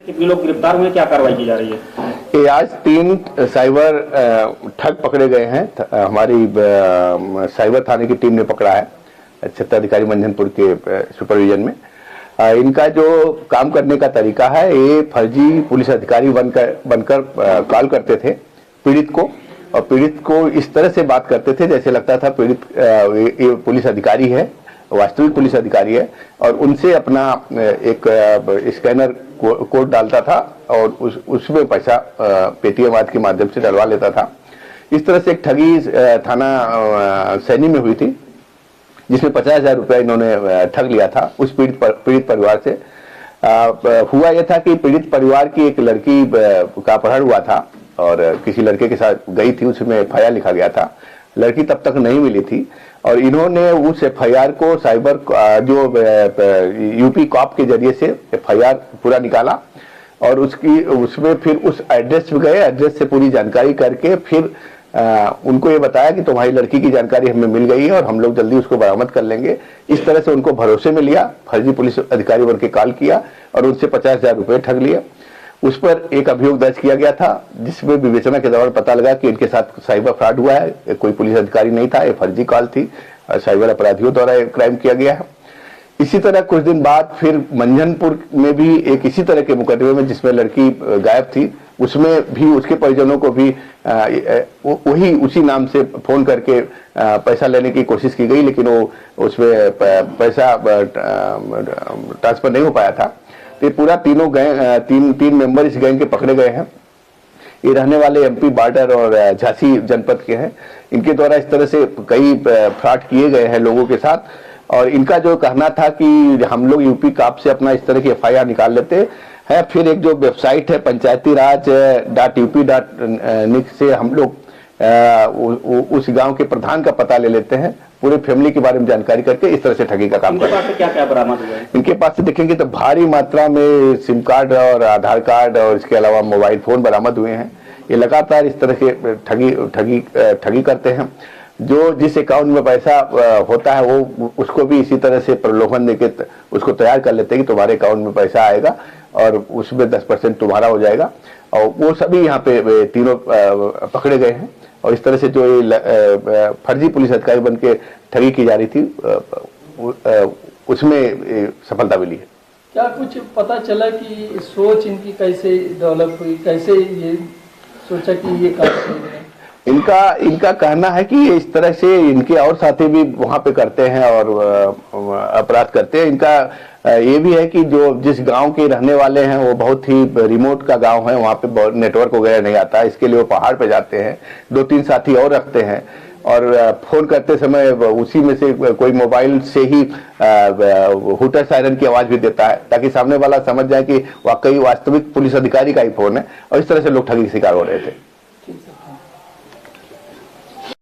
कितने लोग गिरफ्तार हुए, क्या कार्रवाई की जा रही है? कि आज 3 साइबर ठग पकड़े गए हैं। हमारी साइबर थाने की टीम ने पकड़ा है क्षेत्राधिकारी मंझनपुर के सुपरविजन में। इनका जो काम करने का तरीका है, ये फर्जी पुलिस अधिकारी बनकर कॉल करते थे पीड़ित को, और पीड़ित को इस तरह से बात करते थे जैसे लगता था पीड़ित ये पुलिस अधिकारी है, वास्तविक पुलिस अधिकारी है, और उनसे अपना एक स्कैनर कोड डालता था और उसमें पैसा पेटीएम आदि के माध्यम से डलवा लेता था। इस तरह से एक ठगी थाना सैनी में हुई थी, जिसमें 50,000 रुपया इन्होंने ठग लिया था उस पीड़ित परिवार से। हुआ यह था कि पीड़ित परिवार की एक लड़की का अपहरण हुआ था और किसी लड़के के साथ गई थी, उसमें FIR लिखा गया था। लड़की तब तक नहीं मिली थी और इन्होंने उस FIR को साइबर जो यूपी कॉप के जरिए से FIR पूरा निकाला और उसमें फिर उस एड्रेस पे गए, एड्रेस से पूरी जानकारी करके फिर उनको ये बताया कि तुम्हारी लड़की की जानकारी हमें मिल गई है और हम लोग जल्दी उसको बरामद कर लेंगे। इस तरह से उनको भरोसे में लिया, फर्जी पुलिस अधिकारी बन के कॉल किया और उनसे 50,000 रुपये ठग लिए। उस पर एक अभियोग दर्ज किया गया था, जिसमें विवेचना के दौरान पता लगा कि इनके साथ साइबर फ्रॉड हुआ है, कोई पुलिस अधिकारी नहीं था, ये फर्जी कॉल थी, साइबर अपराधियों द्वारा क्राइम किया गया है। इसी तरह कुछ दिन बाद फिर मंझनपुर में भी एक इसी तरह के मुकदमे में जिसमें लड़की गायब थी, उसमें भी उसके परिजनों को भी वही उसी नाम से फोन करके पैसा लेने की कोशिश की गई, लेकिन वो उसमें पैसा ट्रांसफर नहीं हो पाया था। ये पूरा तीनों गैंग तीन मेंबर इस गैंग के पकड़े गए हैं। ये रहने वाले MP बॉर्डर और झांसी जनपद के हैं। इनके द्वारा इस तरह से कई फ्रॉड किए गए हैं लोगों के साथ, और इनका जो कहना था कि हम लोग यूपी कॉप से अपना इस तरह की FIR निकाल लेते हैं, फिर एक जो वेबसाइट है पंचायतीराज.up.nic से हम लोग उस गांव के प्रधान का पता ले लेते हैं, पूरे फैमिली के बारे में जानकारी करके इस तरह से ठगी का काम करते हैं। क्या क्या बरामद हुआ है? इनके पास से देखेंगे तो भारी मात्रा में सिम कार्ड और आधार कार्ड और इसके अलावा मोबाइल फोन बरामद हुए हैं। ये लगातार इस तरह के ठगी करते हैं। जो जिस अकाउंट में पैसा होता है वो उसको भी इसी तरह से प्रलोभन देके उसको तैयार कर लेते हैं कि तुम्हारे अकाउंट में पैसा आएगा और उसमें 10% तुम्हारा हो जाएगा, और वो सभी यहाँ पे तीनों पकड़े गए हैं। और इस तरह से जो ये फर्जी पुलिस अधिकारी बन के ठगी की जा रही थी उसमें सफलता मिली है। क्या कुछ पता चला कि सोच इनकी कैसे डेवलप हुई, कैसे ये सोचा कि ये काम करेंगे? इनका कहना है कि इस तरह से इनके और साथी भी वहां पे करते हैं और अपराध करते हैं। इनका ये भी है कि जो जिस गांव के रहने वाले हैं वो बहुत ही रिमोट का गांव है, वहां पे नेटवर्क वगैरह नहीं आता, इसके लिए वो पहाड़ पे जाते हैं, 2-3 साथी और रखते हैं और फोन करते समय उसी में से कोई मोबाइल से ही हुटर सायरन की आवाज भी देता है, ताकि सामने वाला समझ जाए कि वाकई वास्तविक पुलिस अधिकारी का ही फोन है, और इस तरह से लोग ठगी के शिकार हो रहे थे।